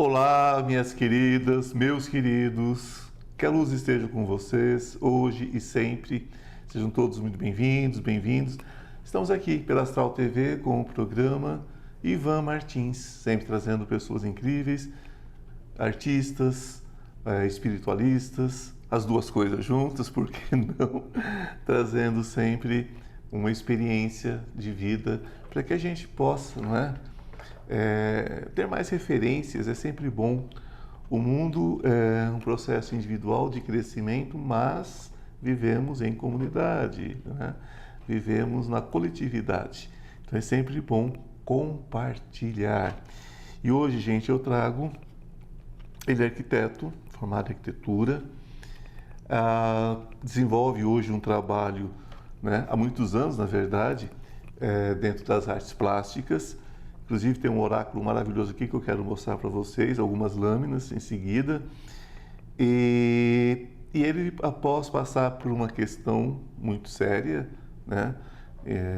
Olá, minhas queridas, meus queridos, que a luz esteja com vocês hoje e sempre. Sejam todos muito bem-vindos, bem-vindos. Estamos aqui pela Astral TV com o programa Ivan Martins, sempre trazendo pessoas incríveis, artistas, espiritualistas, as duas coisas juntas, por que não? Trazendo sempre uma experiência de vida para que a gente possa, não é? Ter mais referências é sempre bom. O mundo é um processo individual de crescimento, mas vivemos em comunidade, né? Vivemos na coletividade. Então é sempre bom compartilhar. E hoje, gente, eu trago, ele é arquiteto, formado em arquitetura, desenvolve hoje um trabalho, né, há muitos anos, na verdade, dentro das artes plásticas. Inclusive tem um oráculo maravilhoso aqui que eu quero mostrar para vocês, algumas lâminas em seguida. E ele, após passar por uma questão muito séria, né,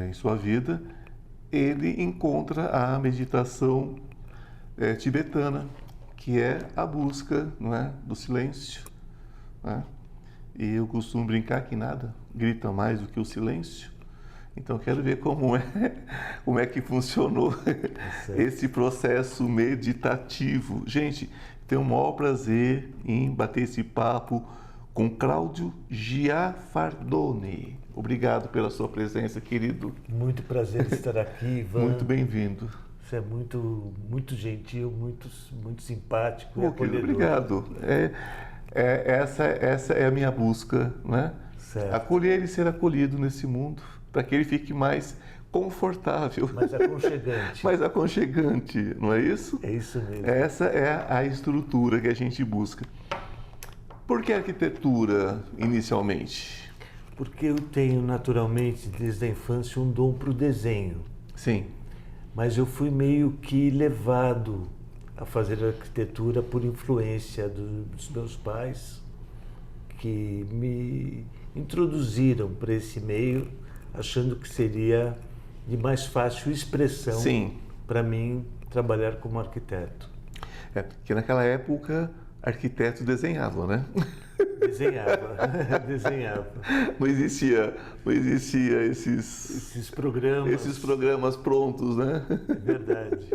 em sua vida, ele encontra a meditação tibetana, que é a busca, não é, do silêncio, né? E eu costumo brincar que nada grita mais do que o silêncio. Então, quero ver como é que funcionou esse processo meditativo. Gente, tenho o maior prazer em bater esse papo com Cláudio Giafardone. Obrigado pela sua presença, querido. Muito prazer estar aqui, Ivan. Muito bem-vindo. Você é muito gentil, muito simpático e Querido, acolhedor. obrigado. Essa é a minha busca, né? Certo. Acolher e ser acolhido nesse mundo, para que ele fique mais confortável. Mais aconchegante. Mais aconchegante, não é isso? É isso mesmo. Essa é a estrutura que a gente busca. Por que arquitetura, inicialmente? Porque eu tenho, naturalmente, desde a infância, um dom para o desenho. Sim. Mas eu fui meio que levado a fazer arquitetura por influência dos meus pais, que me introduziram para esse meio, achando que seria de mais fácil expressão para mim trabalhar como arquiteto. Porque naquela época, arquitetos desenhavam, né? Desenhava. Não existia esses programas prontos, né? É verdade.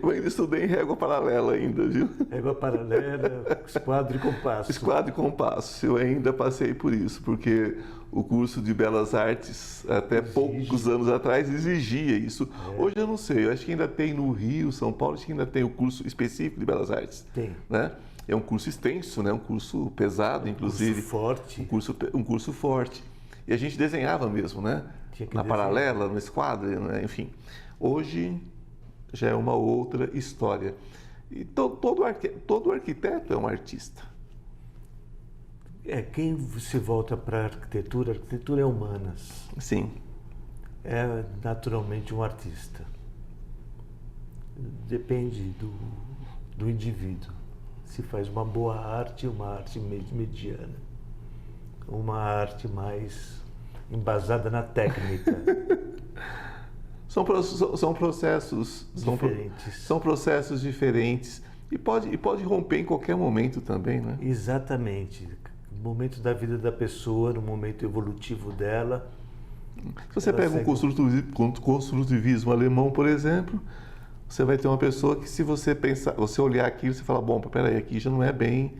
Eu ainda estudei em régua paralela ainda, viu? Régua paralela, esquadro e compasso. Esquadro e compasso. Eu ainda passei por isso, porque o curso de Belas Artes, até poucos anos atrás, exigia isso. Hoje eu não sei, eu acho que ainda tem no Rio, São Paulo, acho que ainda tem o curso específico de Belas Artes. Tem. Né? É um curso extenso, né? Um curso pesado, inclusive. Um curso forte. Um curso forte. E a gente desenhava mesmo, né? Na paralela, no esquadro, né? Enfim. Hoje já é uma outra história. E todo arquiteto é um artista. Quem se volta para a arquitetura é humanas. Sim. É naturalmente um artista. Depende do indivíduo. Se faz uma boa arte, uma arte mediana. Uma arte mais embasada na técnica. São processos diferentes. São processos diferentes e pode romper em qualquer momento também, né? Exatamente. No momento da vida da pessoa, no momento evolutivo dela. Se você pega um construtivismo alemão, por exemplo, você vai ter uma pessoa que, se você pensar, você olhar aquilo, você fala, bom, peraí, aqui já não é bem...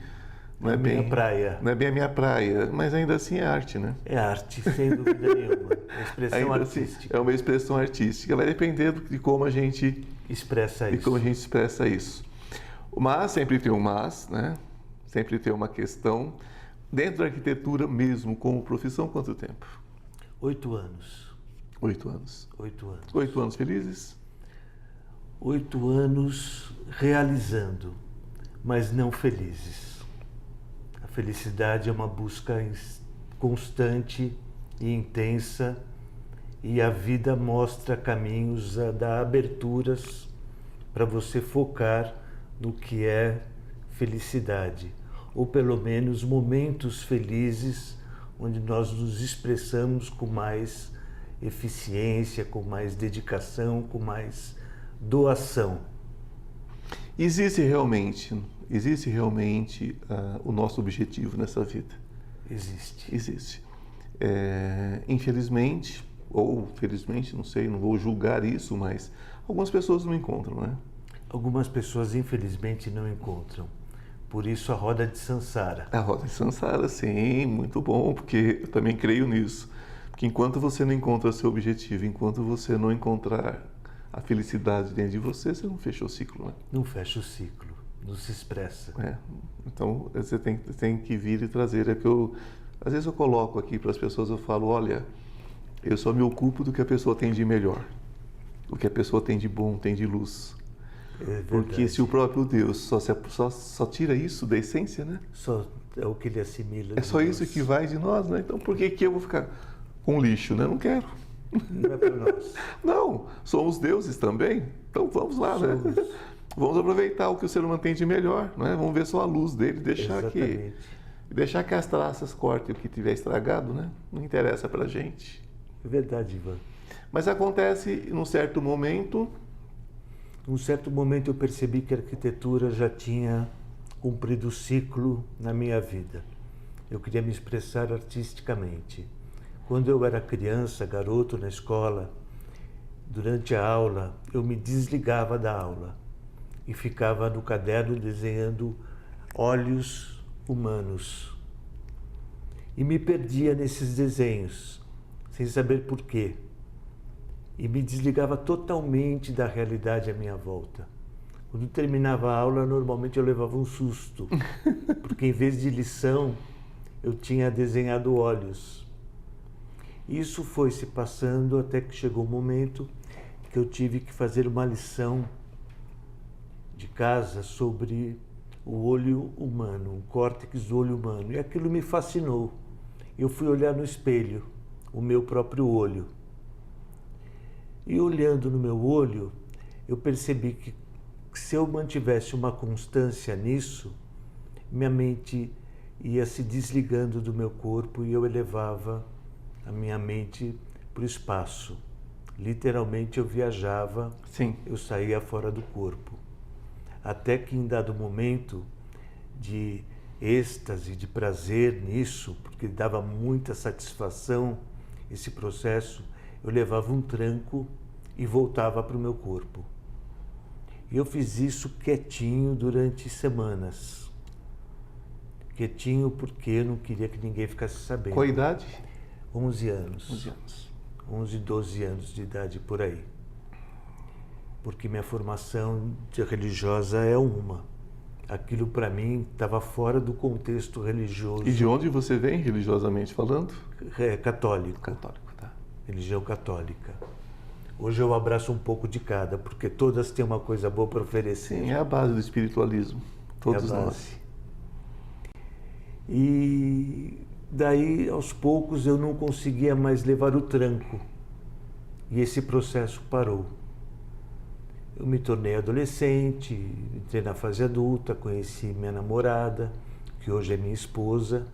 Não é bem a praia. Não é bem a minha praia, mas ainda assim é arte, né? É arte, sem dúvida nenhuma. É uma expressão ainda artística. Assim, é uma expressão artística. Vai depender de como a gente expressa isso. Mas sempre tem um mas, né? Sempre tem uma questão. Dentro da arquitetura mesmo, como profissão, quanto tempo? 8 anos. 8 anos. 8 anos. 8 anos felizes? 8 anos realizando, mas não felizes. A felicidade é uma busca constante e intensa, e a vida mostra caminhos a dar aberturas para você focar no que é felicidade, ou pelo menos momentos felizes onde nós nos expressamos com mais eficiência, com mais dedicação, com mais doação. Existe realmente o nosso objetivo nessa vida? Existe. Existe. Infelizmente, ou felizmente, não sei, não vou julgar isso, mas algumas pessoas não encontram, né? Algumas pessoas, infelizmente, não encontram. Por isso, a roda de Sansara. A roda de Sansara, sim, muito bom, porque eu também creio nisso. Porque enquanto você não encontra seu objetivo, enquanto você não encontrar a felicidade dentro de você, você não fecha o ciclo, né? Não fecha o ciclo, não se expressa. Então, você tem que vir e trazer. Às vezes eu coloco aqui para as pessoas, eu falo, olha, eu só me ocupo do que a pessoa tem de melhor, o que a pessoa tem de bom, tem de luz. Porque se o próprio Deus só tira isso da essência, né? Só é o que ele assimila. É só isso que vai de nós, né? Então por que eu vou ficar com lixo, né? Não quero. Não é para nós. Não, somos deuses também. Então vamos lá, somos. Né? Vamos aproveitar o que o ser humano tem de melhor, né? Vamos ver só a luz dele, deixar que as traças cortem o que tiver estragado, né? Não interessa pra gente. É verdade, Ivan. Mas acontece num certo momento. Num certo momento eu percebi que a arquitetura já tinha cumprido o ciclo na minha vida. Eu queria me expressar artisticamente. Quando eu era criança, garoto na escola, durante a aula, eu me desligava da aula e ficava no caderno desenhando olhos humanos. E me perdia nesses desenhos, sem saber por quê. E me desligava totalmente da realidade à minha volta. Quando terminava a aula, normalmente eu levava um susto, porque em vez de lição, eu tinha desenhado olhos. Isso foi se passando até que chegou o momento que eu tive que fazer uma lição de casa sobre o olho humano, o córtex do olho humano. E aquilo me fascinou. Eu fui olhar no espelho, o meu próprio olho. E olhando no meu olho, eu percebi que se eu mantivesse uma constância nisso, minha mente ia se desligando do meu corpo e eu elevava a minha mente para o espaço. Literalmente eu viajava, Sim. Eu saía fora do corpo. Até que em dado momento de êxtase, de prazer nisso, porque dava muita satisfação esse processo, eu levava um tranco e voltava para o meu corpo. E eu fiz isso quietinho durante semanas. Quietinho porque eu não queria que ninguém ficasse sabendo. Qual a idade? 11 anos. 11 anos. 11, 12 anos de idade, por aí. Porque minha formação religiosa é uma. Aquilo para mim estava fora do contexto religioso. E de onde você vem, religiosamente falando? Católico. Católico, tá. Religião católica. Hoje eu abraço um pouco de cada, porque todas têm uma coisa boa para oferecer. Sim, é a base do espiritualismo. Todos é a base. nós. E daí, aos poucos, eu não conseguia mais levar o tranco. E esse processo parou. Eu me tornei adolescente, entrei na fase adulta, conheci minha namorada, que hoje é minha esposa.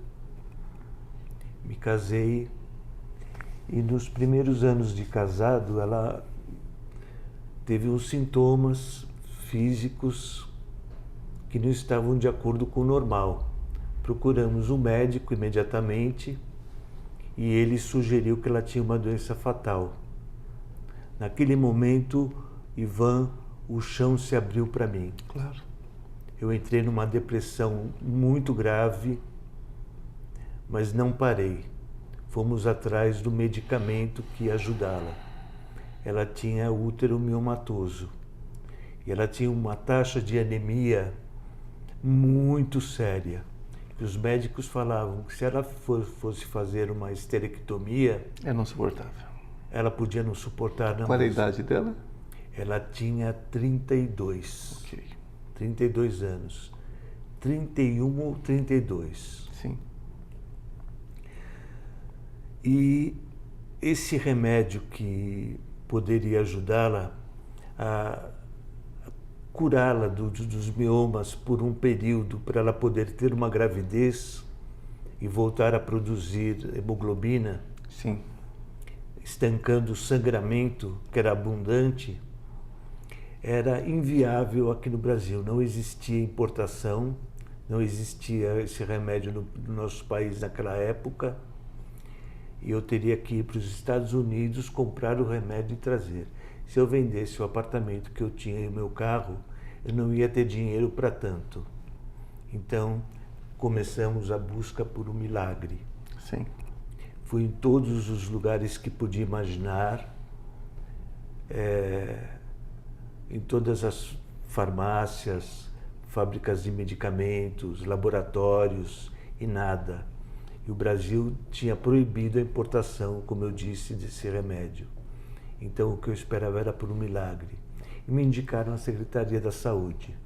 Me casei. E nos primeiros anos de casado, ela teve uns sintomas físicos que não estavam de acordo com o normal. Procuramos um médico imediatamente e ele sugeriu que ela tinha uma doença fatal. Naquele momento, Ivan, o chão se abriu para mim. Claro. Eu entrei numa depressão muito grave, mas não parei. Fomos atrás do medicamento que ia ajudá-la. Ela tinha útero miomatoso e ela tinha uma taxa de anemia muito séria. E os médicos falavam que se ela fosse fazer uma esterectomia... É não suportável. Ela podia não suportar. Qual é a idade dela? Ela tinha 32. Ok. 32 anos. 31 ou 32. Sim. E esse remédio que poderia ajudá-la a curá-la dos miomas por um período, para ela poder ter uma gravidez e voltar a produzir hemoglobina, Sim. estancando o sangramento, que era abundante, era inviável aqui no Brasil. Não existia importação, não existia esse remédio no nosso país naquela época. E eu teria que ir para os Estados Unidos comprar o remédio e trazer. Se eu vendesse o apartamento que eu tinha e o meu carro, eu não ia ter dinheiro para tanto. Então, começamos a busca por um milagre. Sim. Fui em todos os lugares que podia imaginar, em todas as farmácias, fábricas de medicamentos, laboratórios e nada. E o Brasil tinha proibido a importação, como eu disse, desse remédio. Então o que eu esperava era por um milagre. E me indicaram a Secretaria da Saúde.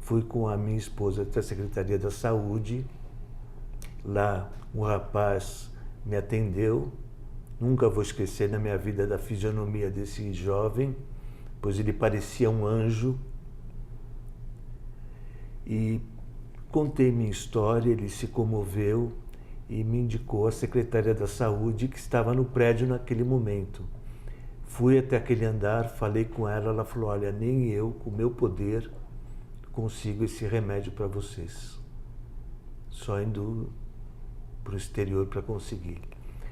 Fui com a minha esposa até a Secretaria da Saúde. Lá um rapaz me atendeu. Nunca vou esquecer na minha vida da fisionomia desse jovem, pois ele parecia um anjo. E contei minha história, ele se comoveu e me indicou a secretária da Saúde que estava no prédio naquele momento. Fui até aquele andar, falei com ela, ela falou, olha, nem eu, com o meu poder, consigo esse remédio para vocês. Só indo para o exterior para conseguir.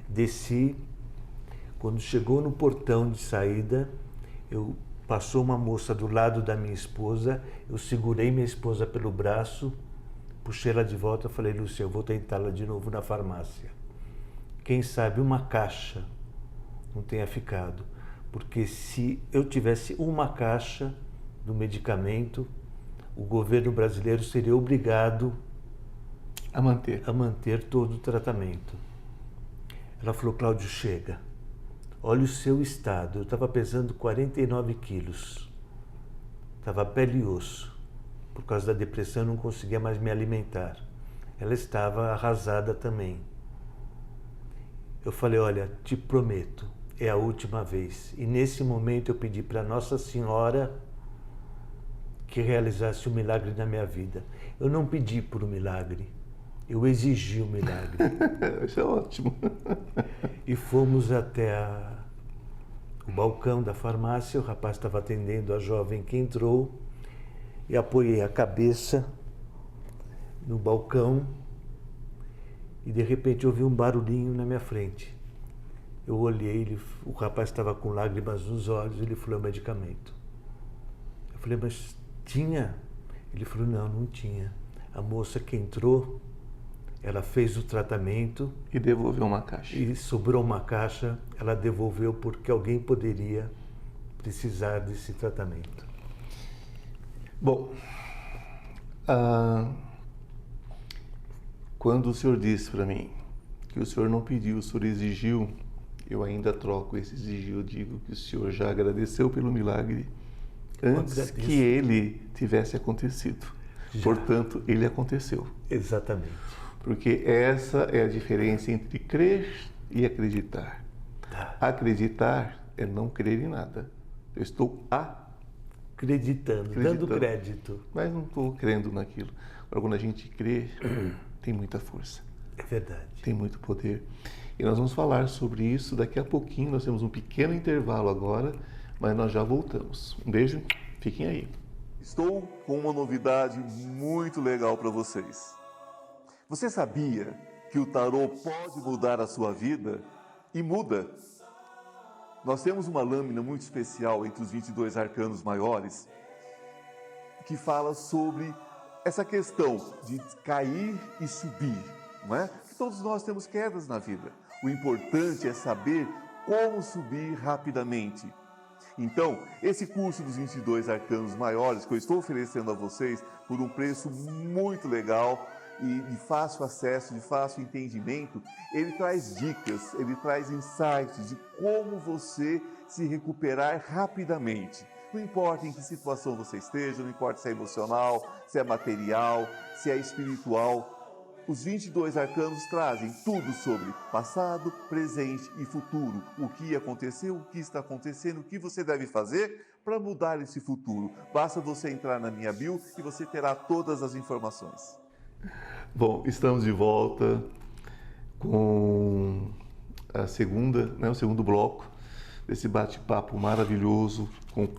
Desci, quando chegou no portão de saída, passou uma moça do lado da minha esposa, eu segurei minha esposa pelo braço, puxei ela de volta e falei, Lúcia, eu vou tentá-la de novo na farmácia. Quem sabe uma caixa não tenha ficado, porque se eu tivesse uma caixa do medicamento, o governo brasileiro seria obrigado a manter todo o tratamento. Ela falou, Cláudio, chega. Olha o seu estado. Eu estava pesando 49 quilos. Estava pele e osso. Por causa da depressão, eu não conseguia mais me alimentar. Ela estava arrasada também. Eu falei, olha, te prometo, é a última vez. E nesse momento eu pedi para Nossa Senhora que realizasse um milagre na minha vida. Eu não pedi por um milagre. Eu exigi um milagre. Isso é ótimo. E fomos até o balcão da farmácia, o rapaz estava atendendo a jovem que entrou, e apoiei a cabeça no balcão, e de repente ouvi um barulhinho na minha frente. Eu olhei, o rapaz estava com lágrimas nos olhos, ele falou, é um medicamento. Eu falei, mas tinha? Ele falou, não tinha. A moça que entrou, ela fez o tratamento. E devolveu uma caixa. E sobrou uma caixa, ela devolveu porque alguém poderia precisar desse tratamento. Bom, quando o senhor disse para mim que o senhor não pediu, o senhor exigiu, eu ainda troco esse exigir, eu digo que o senhor já agradeceu pelo milagre antes que ele tivesse acontecido. Já. Portanto, ele aconteceu. Exatamente. Porque essa é a diferença entre crer e acreditar. Acreditar é não crer em nada. Eu estou acreditando, dando crédito. Mas não estou crendo naquilo. Agora, quando a gente crê, tem muita força. É verdade. Tem muito poder. E nós vamos falar sobre isso daqui a pouquinho. Nós temos um pequeno intervalo agora, mas nós já voltamos. Um beijo, fiquem aí. Estou com uma novidade muito legal para vocês. Você sabia que o tarô pode mudar a sua vida? E muda. Nós temos uma lâmina muito especial entre os 22 arcanos maiores que fala sobre essa questão de cair e subir, não é? Que todos nós temos quedas na vida. O importante é saber como subir rapidamente. Então, esse curso dos 22 arcanos maiores que eu estou oferecendo a vocês por um preço muito legal e de fácil acesso, de fácil entendimento, ele traz dicas, ele traz insights de como você se recuperar rapidamente. Não importa em que situação você esteja, não importa se é emocional, se é material, se é espiritual, os 22 arcanos trazem tudo sobre passado, presente e futuro. O que aconteceu, o que está acontecendo, o que você deve fazer para mudar esse futuro. Basta você entrar na minha bio e você terá todas as informações. Bom, estamos de volta com a segunda, o segundo bloco desse bate-papo maravilhoso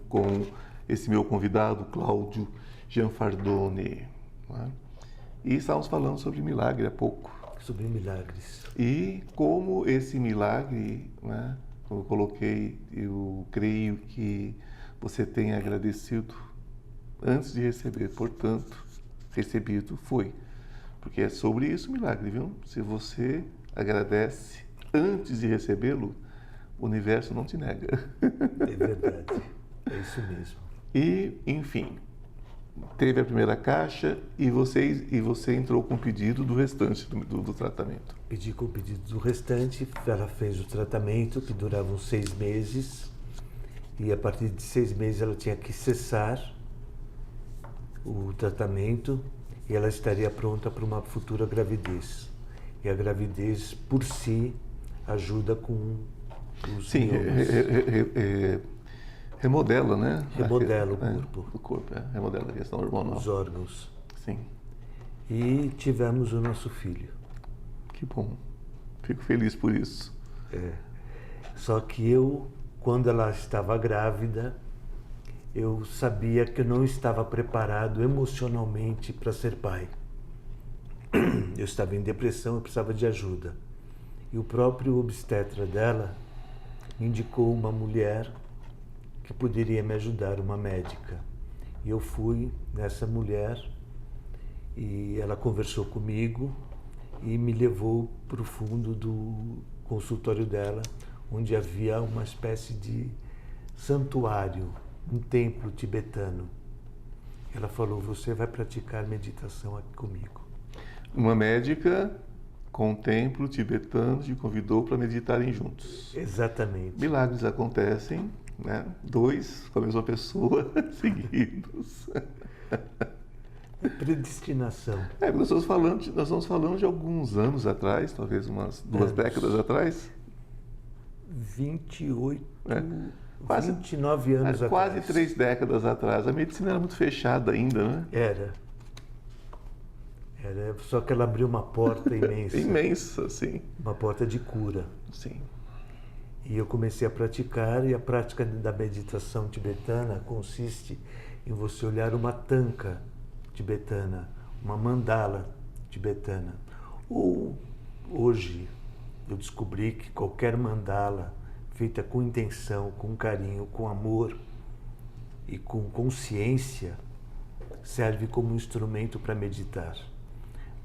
com esse meu convidado, Cláudio Gianfardone. Né? E estávamos falando sobre milagre há pouco. Sobre milagres. E como esse milagre, né, como eu coloquei, eu creio que você tenha agradecido antes de receber, portanto, recebido foi. Porque é sobre isso o milagre, viu? Se você agradece antes de recebê-lo, o universo não te nega. É verdade, é isso mesmo. E, enfim, teve a primeira caixa e você entrou com o pedido do restante do tratamento. Pedi com o pedido do restante, ela fez o tratamento que durava uns 6 meses e a partir de 6 meses ela tinha que cessar o tratamento e ela estaria pronta para uma futura gravidez. E a gravidez, por si, ajuda com os Sim, remodela, né? Remodela o corpo. O corpo, remodela a questão hormonal. Os órgãos. Sim. E tivemos o nosso filho. Que bom. Fico feliz por isso. Só que eu, quando ela estava grávida, eu sabia que eu não estava preparado emocionalmente para ser pai. Eu estava em depressão, eu precisava de ajuda. E o próprio obstetra dela me indicou uma mulher que poderia me ajudar, uma médica. E eu fui nessa mulher e ela conversou comigo e me levou para o fundo do consultório dela, onde havia uma espécie de santuário, um templo tibetano. Ela falou, você vai praticar meditação aqui comigo. Uma médica com um templo tibetano te convidou para meditarem juntos. Exatamente. Milagres acontecem, né? 2 com a mesma pessoa seguidos. Predestinação. Nós estamos falando de alguns anos atrás, talvez umas 2 décadas atrás. 28, quase, 29 anos atrás. Quase 3 décadas atrás. A medicina era muito fechada ainda, né? Era, só que ela abriu uma porta imensa. Imensa, sim. Uma porta de cura. Sim. E eu comecei a praticar, e a prática da meditação tibetana consiste em você olhar uma tanka tibetana, uma mandala tibetana. Ou, hoje, eu descobri que qualquer mandala feita com intenção, com carinho, com amor e com consciência serve como instrumento para meditar.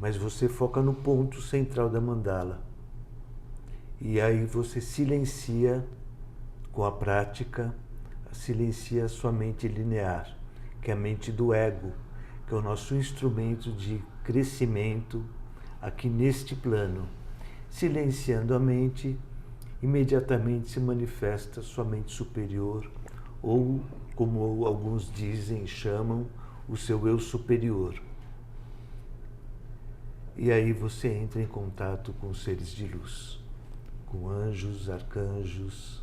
Mas você foca no ponto central da mandala. E aí você silencia, com a prática, silencia a sua mente linear, que é a mente do ego, que é o nosso instrumento de crescimento aqui neste plano. Silenciando a mente, imediatamente se manifesta sua mente superior, ou, como alguns dizem, chamam, o seu eu superior. E aí você entra em contato com seres de luz, com anjos, arcanjos,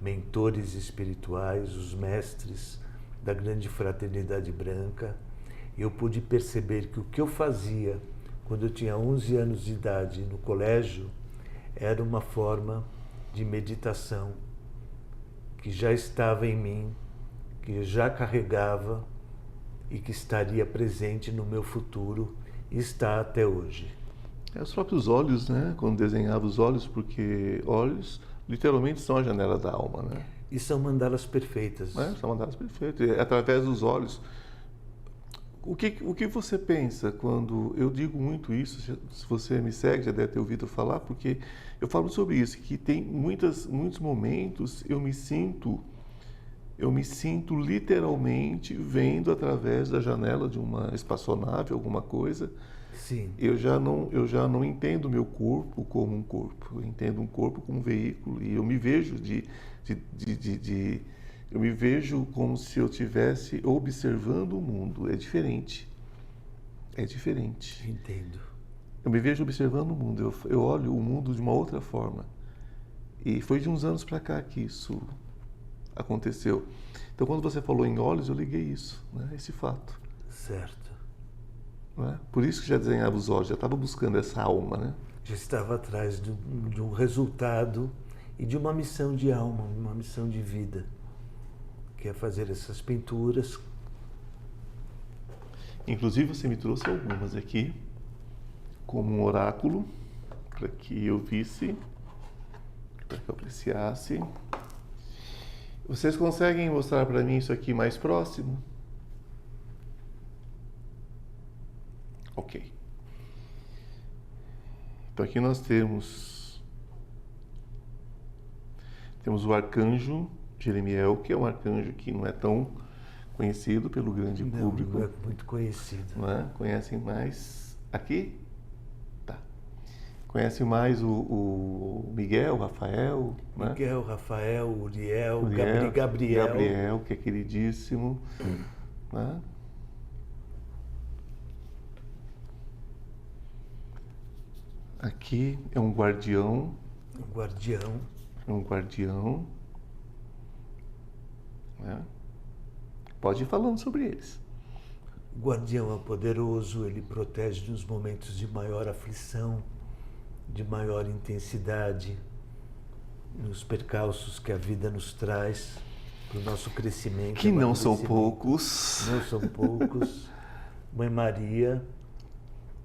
mentores espirituais, os mestres da grande fraternidade branca. Eu pude perceber que o que eu fazia quando eu tinha 11 anos de idade no colégio era uma forma de meditação que já estava em mim, que eu já carregava e que estaria presente no meu futuro e está até hoje. Os próprios olhos, né? Quando desenhava os olhos, porque olhos literalmente são a janela da alma, né? E são mandalas perfeitas. São mandalas perfeitas. É através dos olhos. O que você pensa quando eu digo muito isso? Se você me segue, já deve ter ouvido falar, porque eu falo sobre isso, que tem muitos momentos eu me sinto literalmente vendo através da janela de uma espaçonave, alguma coisa. Sim. Eu já não entendo o meu corpo como um corpo. Eu entendo um corpo como um veículo e eu me vejo eu me vejo como se eu estivesse observando o mundo. É diferente. É diferente. Entendo. Eu me vejo observando o mundo. Eu olho o mundo de uma outra forma. E foi de uns anos para cá que isso aconteceu. Então, quando você falou em olhos, eu liguei isso, né? Esse fato. Certo. Não é? Por isso que já desenhava os olhos, já estava buscando essa alma, né? Já estava atrás de um resultado e de uma missão de alma, uma missão de vida, que é fazer essas pinturas. Inclusive você me trouxe algumas aqui, como um oráculo, para que eu visse, para que eu apreciasse. Vocês conseguem mostrar para mim isso aqui mais próximo? Ok. Então aqui nós temos o arcanjo Jeremiel, que é um arcanjo que não é tão conhecido pelo grande público. Não é muito conhecido. Não é? Conhecem mais aqui? Tá. Conhecem mais o Miguel, Rafael, né? Miguel, Rafael, Uriel, Gabriel. Gabriel, Que é queridíssimo. Né? Aqui é um guardião. Um guardião. É um guardião. Né? Pode ir falando sobre eles. O guardião é poderoso, ele protege nos momentos de maior aflição, de maior intensidade, nos percalços que a vida nos traz, para o nosso crescimento. Que não são poucos. Não são poucos. Mãe Maria,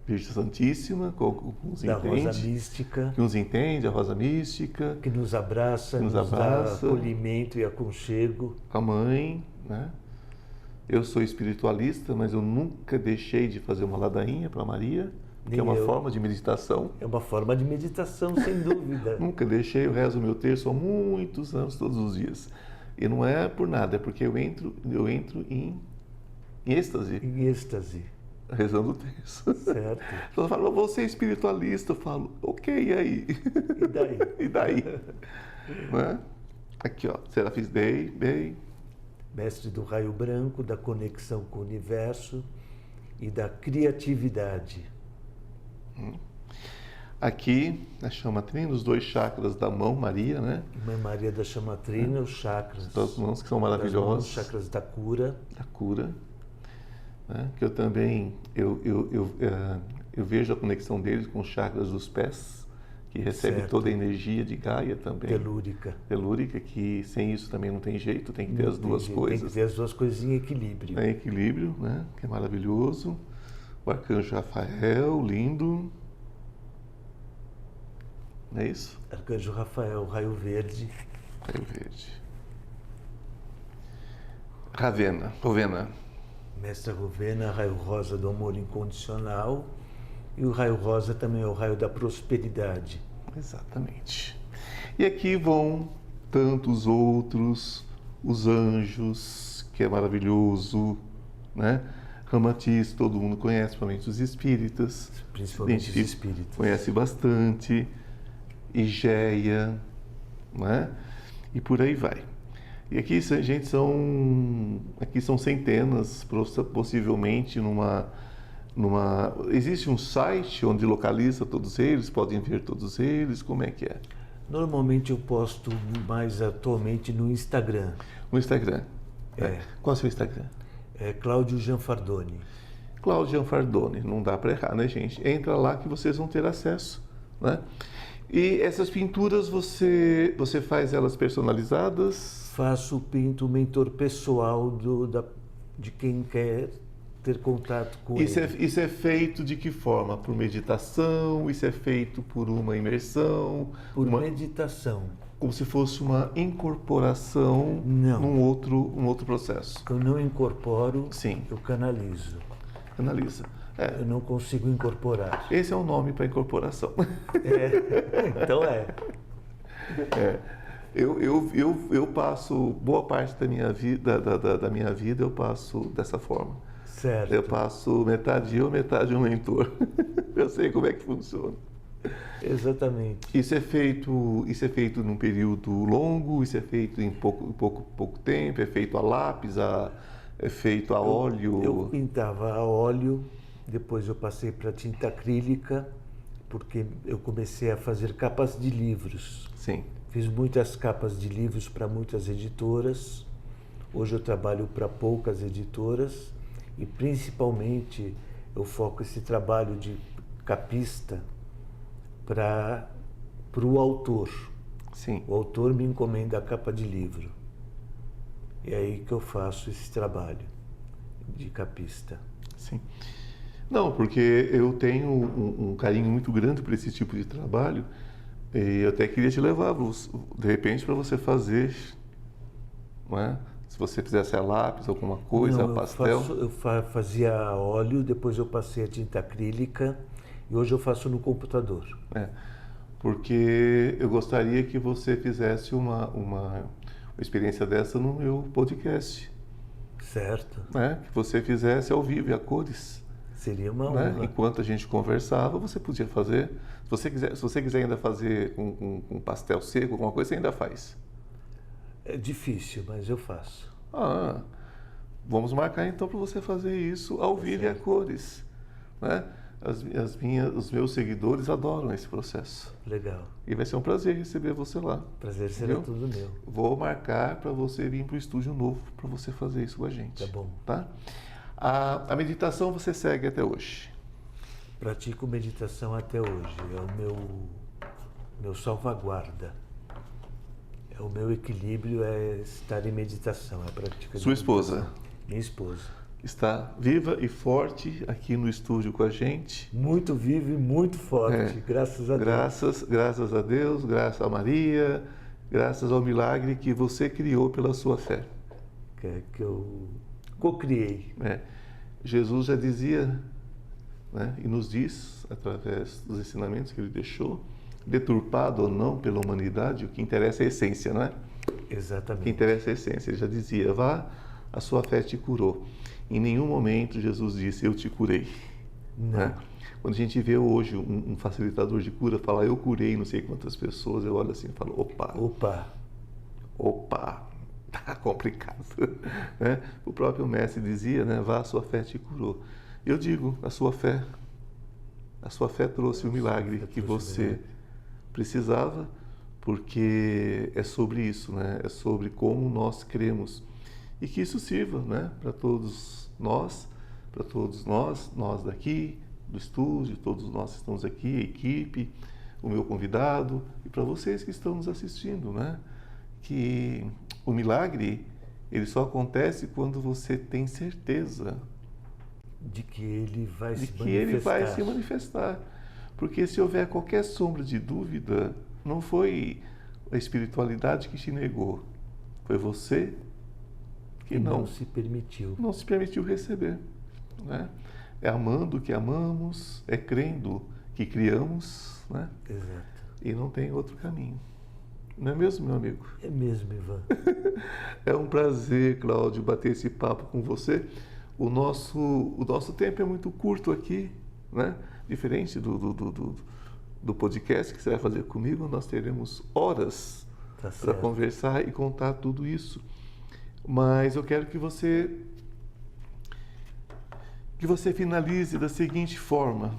Virgem Santíssima, que nos da entende, Rosa Mística, que nos entende, a Rosa Mística, que nos abraça, nos dá acolhimento e aconchego. a Mãe, né? Eu sou espiritualista, mas eu nunca deixei de fazer uma ladainha para Maria, que é uma forma de meditação. É uma forma de meditação, sem dúvida. Nunca deixei, eu rezo o meu terço há muitos anos, todos os dias. E não é por nada, é porque eu entro em êxtase. Em êxtase. Rezando o terço. Certo. Então fala, você é espiritualista? Eu falo, ok, e aí? E daí? E daí? Né? Aqui, ó, Serafis Day, bem. Mestre do raio branco, da conexão com o universo e da criatividade. Aqui, a chamatrina, os 2 chakras da mão, Maria, né? Mãe Maria da chamatrina, os chakras. Das mãos que são Das maravilhosos. mãos, chakras da cura. Da cura. Né? Que eu também, eu vejo a conexão deles com os chakras dos pés, que recebe Certo. toda a energia de Gaia também. Telúrica. Telúrica, que sem isso também não tem jeito, tem que ter as duas coisas. Tem que ter as duas coisas em equilíbrio. Em equilíbrio, né? Que é maravilhoso. O arcanjo Rafael, lindo. Não é isso? Arcanjo Rafael, raio verde. Raio verde. Rovena. Mestra Rovena, raio rosa do amor incondicional. E o raio rosa também é o raio da prosperidade. Exatamente. E aqui vão tantos outros, os anjos, que é maravilhoso, né? Ramatiz, todo mundo conhece, principalmente os espíritas. Principalmente os espíritas. Conhece bastante. Igeia, né? E por aí vai. E aqui, gente, são centenas, possivelmente existe um site onde localiza todos eles, podem ver todos eles, como é que é? Normalmente eu posto mais atualmente no Instagram. No Instagram. É. Qual é o seu Instagram? É Cláudio Gianfardoni. Cláudio Gianfardoni, não dá para errar, né, gente? Entra lá que vocês vão ter acesso, né? E essas pinturas você faz elas personalizadas? Faço, pinto o mentor pessoal de quem quer ter contato com ele. Isso é feito de que forma? Por meditação? Isso é feito por uma imersão? Por meditação. Como se fosse uma incorporação num outro processo. Eu não incorporo, Sim. Eu canalizo. Analisa. Eu não consigo incorporar. Esse é o nome para incorporação. Então é. Eu passo boa parte da minha vida, eu passo dessa forma. Certo. Eu passo metade eu, metade um mentor. Eu sei como é que funciona. Exatamente. Isso é feito num período longo, isso é feito em pouco tempo, é feito a lápis, é feito a óleo. Eu pintava a óleo, depois eu passei para tinta acrílica, porque eu comecei a fazer capas de livros. Sim. Fiz muitas capas de livros para muitas editoras. Hoje eu trabalho para poucas editoras e principalmente eu foco esse trabalho de capista para o autor. Sim. O autor me encomenda a capa de livro. É aí que eu faço esse trabalho de capista. Sim. Não, porque eu tenho um carinho muito grande por esse tipo de trabalho e eu até queria te levar, de repente, para você fazer, não é? Se você fizesse a lápis, alguma coisa, Não, a pastel. eu fazia a óleo, depois eu passei a tinta acrílica e hoje eu faço no computador. É, porque eu gostaria que você fizesse uma experiência dessa no meu podcast, Certo? né? Que você fizesse ao vivo e a cores. Seria uma Né? honra. Enquanto a gente conversava, você podia fazer. Se você quiser ainda fazer um pastel seco, alguma coisa, você ainda faz. É difícil, mas eu faço. Ah, vamos marcar então para você fazer isso ao vivo e a cores. Né? Os meus seguidores adoram esse processo. Legal. E vai ser um prazer receber você lá. Prazer será Viu? tudo meu. Vou marcar para você vir para o estúdio novo para você fazer isso com a gente. Tá bom. Tá? A meditação você segue até hoje. Pratico meditação até hoje. É o meu salvaguarda. É o meu equilíbrio, é estar em meditação, é a prática de Sua esposa meditação. Minha esposa. está viva e forte aqui no estúdio com a gente. Muito vivo e muito forte, graças a Deus. Graças a Deus, graças a Maria, graças ao milagre que você criou pela sua fé. Que eu co-criei. Jesus já dizia, né, e nos diz, através dos ensinamentos que ele deixou, deturpado ou não pela humanidade, o que interessa é a essência, não é? Exatamente. O que interessa é a essência. Ele já dizia, vá, a sua fé te curou. Em nenhum momento Jesus disse, eu te curei. Né? Quando a gente vê hoje um facilitador de cura falar, eu curei não sei quantas pessoas, eu olho assim e falo, opa, tá complicado. Né? O próprio mestre dizia, né, vá, a sua fé te curou. Eu digo, a sua fé trouxe o milagre que você precisava, porque é sobre isso, né? É sobre como nós cremos. E que isso sirva, né, para todos nós, nós daqui, do estúdio, todos nós que estamos aqui, a equipe, o meu convidado, e para vocês que estão nos assistindo, né? Que o milagre, ele só acontece quando você tem certeza de que ele vai se manifestar. Porque se houver qualquer sombra de dúvida, não foi a espiritualidade que te negou, foi você que não se permitiu receber. Né? É amando que amamos, é crendo que criamos, né? Exato. E não tem outro caminho. Não é mesmo, meu amigo? É mesmo, Ivan. É um prazer, Cláudio, bater esse papo com você. O nosso tempo é muito curto aqui, né? Diferente do podcast que você vai fazer comigo, nós teremos horas para conversar e contar tudo isso. Mas eu quero que você finalize da seguinte forma,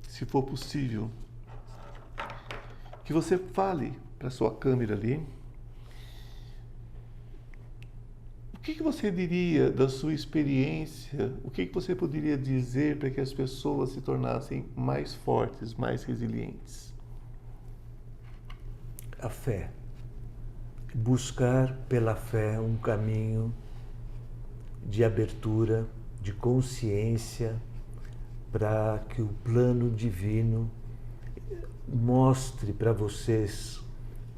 se for possível, que você fale para a sua câmera ali. O que você diria da sua experiência? O que você poderia dizer para que as pessoas se tornassem mais fortes, mais resilientes? A fé. Buscar pela fé um caminho de abertura, de consciência, para que o plano divino mostre para vocês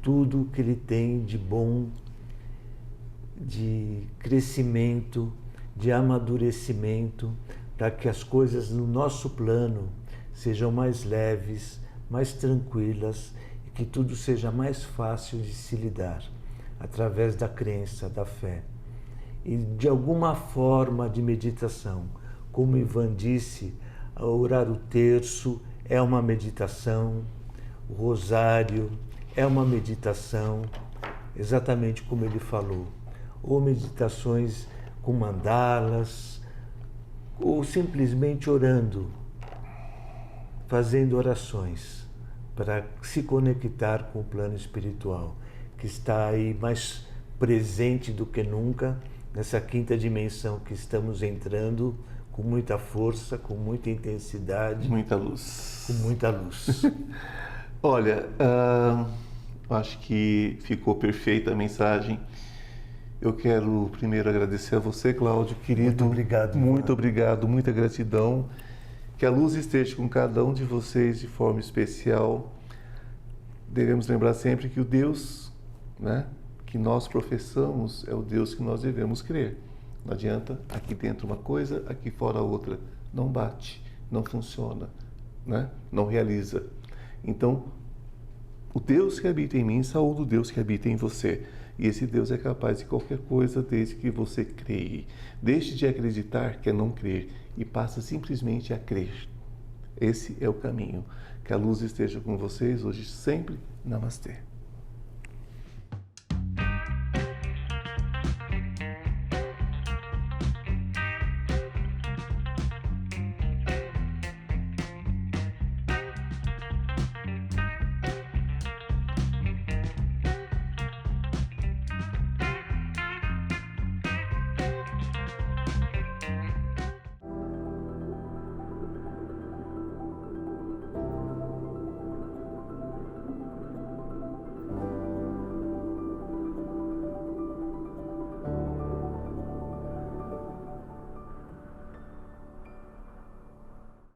tudo o que ele tem de bom, de crescimento, de amadurecimento, para que as coisas no nosso plano sejam mais leves, mais tranquilas e que tudo seja mais fácil de se lidar, através da crença, da fé. E de alguma forma de meditação, como Ivan disse, orar o terço é uma meditação, o rosário é uma meditação, exatamente como ele falou. Ou meditações com mandalas, ou simplesmente orando, fazendo orações para se conectar com o plano espiritual, que está aí mais presente do que nunca, nessa quinta dimensão que estamos entrando, com muita força, com muita intensidade. Muita luz. Com muita luz. Olha, acho que ficou perfeita a mensagem. Eu quero primeiro agradecer a você, Cláudio, querido. Muito obrigado. Muito obrigado, muita gratidão. Que a luz esteja com cada um de vocês de forma especial. Devemos lembrar sempre que o Deus, né, que nós professamos é o Deus que nós devemos crer. Não adianta aqui dentro uma coisa, aqui fora outra. Não bate, não funciona, né? Não realiza. Então, o Deus que habita em mim saúda o Deus que habita em você. E esse Deus é capaz de qualquer coisa desde que você creia. Deixe de acreditar que é não crer e passa simplesmente a crer. Esse é o caminho. Que a luz esteja com vocês hoje sempre. Namastê.